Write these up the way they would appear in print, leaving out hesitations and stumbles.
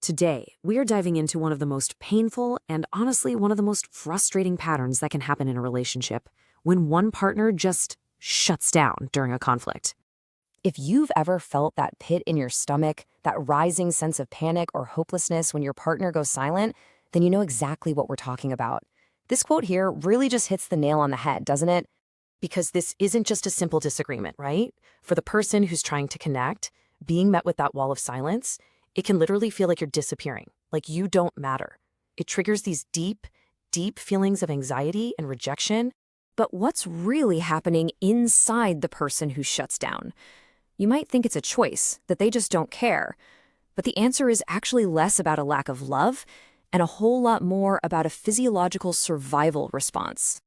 Today, we are diving into one of the most painful and honestly one of the most frustrating patterns that can happen in a relationship when one partner just shuts down during a conflict. If you've ever felt that pit in your stomach, that rising sense of panic or hopelessness when your partner goes silent, then you know exactly what we're talking about. This quote here really just hits the nail on the head, doesn't it? Because this isn't just a simple disagreement, right? For the person who's trying to connect, being met with that wall of silence, it can literally feel like you're disappearing, like you don't matter. It triggers these deep, deep feelings of anxiety and rejection. But what's really happening inside the person who shuts down? You might think it's a choice, that they just don't care. But the answer is actually less about a lack of love and a whole lot more about a physiological survival response.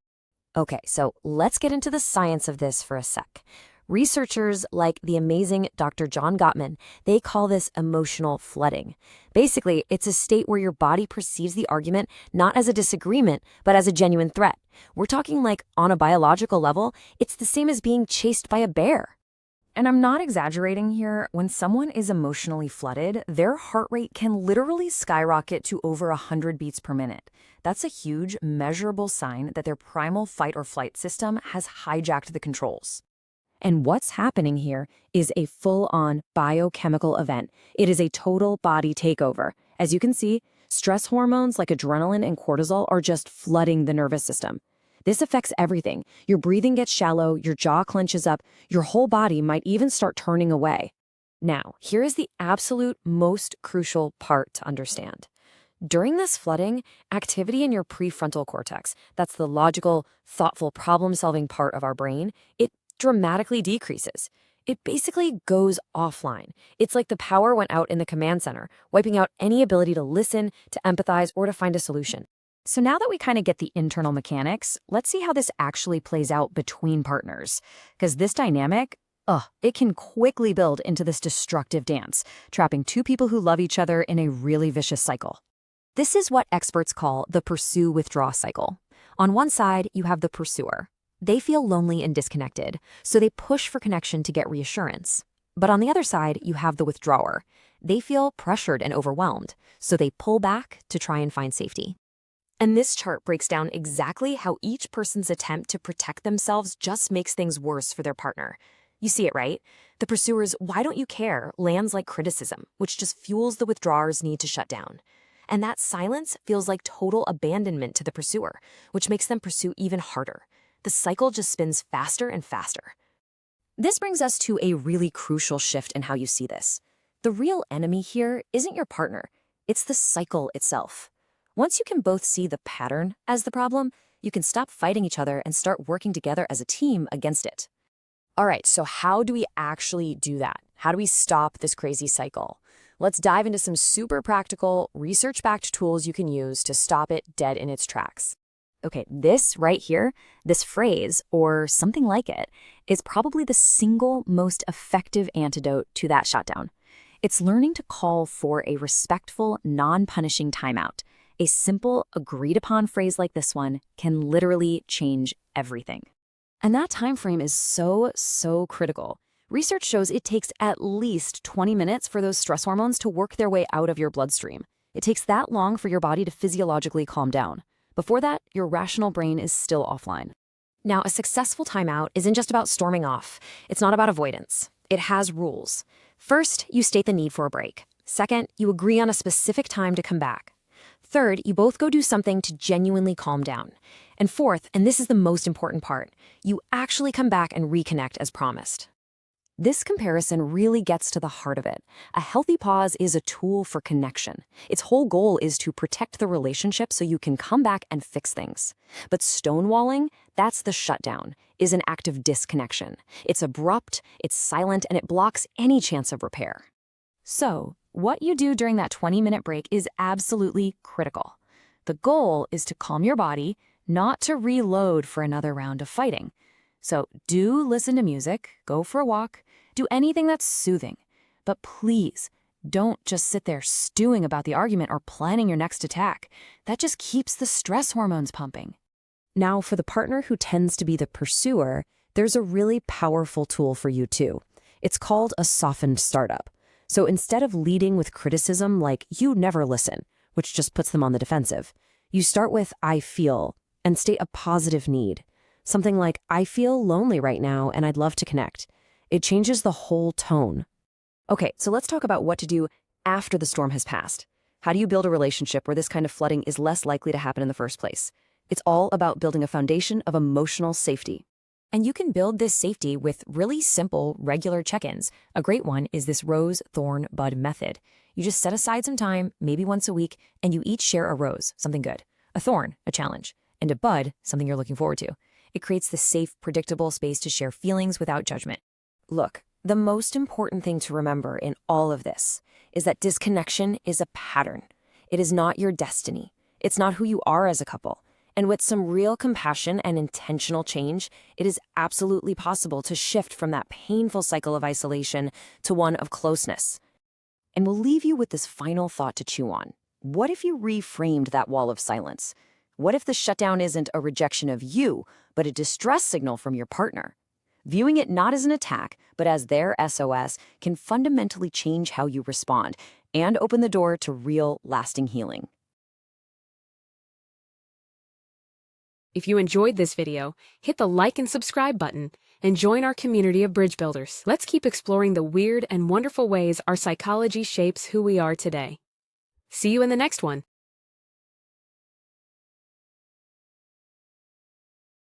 Okay, so let's get into the science of this for a sec. Researchers like the amazing Dr. John Gottman, they call this emotional flooding. Basically, it's a state where your body perceives the argument not as a disagreement, but as a genuine threat. We're talking like on a biological level, it's the same as being chased by a bear. And I'm not exaggerating here. When someone is emotionally flooded, their heart rate can literally skyrocket to over 100 beats per minute. That's a huge, measurable sign that their primal fight or flight system has hijacked the controls. And what's happening here is a full-on biochemical event. It is a total body takeover. As you can see, stress hormones like adrenaline and cortisol are just flooding the nervous system. This affects everything. Your breathing gets shallow, your jaw clenches up, your whole body might even start turning away. Now, here is the absolute most crucial part to understand. During this flooding, activity in your prefrontal cortex, that's the logical, thoughtful, problem-solving part of our brain, it dramatically decreases. It basically goes offline. It's like the power went out in the command center, wiping out any ability to listen, to empathize, or to find a solution. So now that we kind of get the internal mechanics, let's see how this actually plays out between partners. Because this dynamic, it can quickly build into this destructive dance, trapping two people who love each other in a really vicious cycle. This is what experts call the pursue-withdraw cycle. On one side, you have the pursuer. They feel lonely and disconnected, so they push for connection to get reassurance. But on the other side, you have the withdrawer. They feel pressured and overwhelmed, so they pull back to try and find safety. And this chart breaks down exactly how each person's attempt to protect themselves just makes things worse for their partner. You see it, right? The pursuer's "why don't you care" lands like criticism, which just fuels the withdrawer's need to shut down. And that silence feels like total abandonment to the pursuer, which makes them pursue even harder. The cycle just spins faster and faster. This brings us to a really crucial shift in how you see this. The real enemy here isn't your partner, it's the cycle itself. Once you can both see the pattern as the problem, you can stop fighting each other and start working together as a team against it. All right, so how do we actually do that? How do we stop this crazy cycle? Let's dive into some super practical, research-backed tools you can use to stop it dead in its tracks. Okay, this right here, this phrase, or something like it, is probably the single most effective antidote to that shutdown. It's learning to call for a respectful, non-punishing timeout. A simple, agreed-upon phrase like this one can literally change everything. And that time frame is so critical. Research shows it takes at least 20 minutes for those stress hormones to work their way out of your bloodstream. It takes that long for your body to physiologically calm down. Before that, your rational brain is still offline. Now, a successful timeout isn't just about storming off. It's not about avoidance. It has rules. First, you state the need for a break. Second, you agree on a specific time to come back. Third, you both go do something to genuinely calm down. And fourth, and this is the most important part, you actually come back and reconnect as promised. This comparison really gets to the heart of it. A healthy pause is a tool for connection. Its whole goal is to protect the relationship so you can come back and fix things. But stonewalling, that's the shutdown, is an act of disconnection. It's abrupt, it's silent, and it blocks any chance of repair. So, what you do during that 20-minute break is absolutely critical. The goal is to calm your body, not to reload for another round of fighting. So do listen to music, go for a walk, do anything that's soothing. But please, don't just sit there stewing about the argument or planning your next attack. That just keeps the stress hormones pumping. Now, for the partner who tends to be the pursuer, there's a really powerful tool for you too. It's called a softened startup. So instead of leading with criticism like "you never listen," which just puts them on the defensive, you start with "I feel" and state a positive need. Something like "I feel lonely right now and I'd love to connect." It changes the whole tone. Okay, so let's talk about what to do after the storm has passed. How do you build a relationship where this kind of flooding is less likely to happen in the first place? It's all about building a foundation of emotional safety. And you can build this safety with really simple, regular check-ins. A great one is this rose, thorn, bud method. You just set aside some time, maybe once a week, and you each share a rose, something good, a thorn, a challenge, and a bud, something you're looking forward to. It creates this safe, predictable space to share feelings without judgment. Look, the most important thing to remember in all of this is that disconnection is a pattern. It is not your destiny. It's not who you are as a couple. And with some real compassion and intentional change, it is absolutely possible to shift from that painful cycle of isolation to one of closeness. And we'll leave you with this final thought to chew on. What if you reframed that wall of silence? What if the shutdown isn't a rejection of you, but a distress signal from your partner? Viewing it not as an attack, but as their SOS can fundamentally change how you respond and open the door to real, lasting healing. If you enjoyed this video, hit the like and subscribe button and join our community of bridge builders. Let's keep exploring the weird and wonderful ways our psychology shapes who we are today. See you in the next one.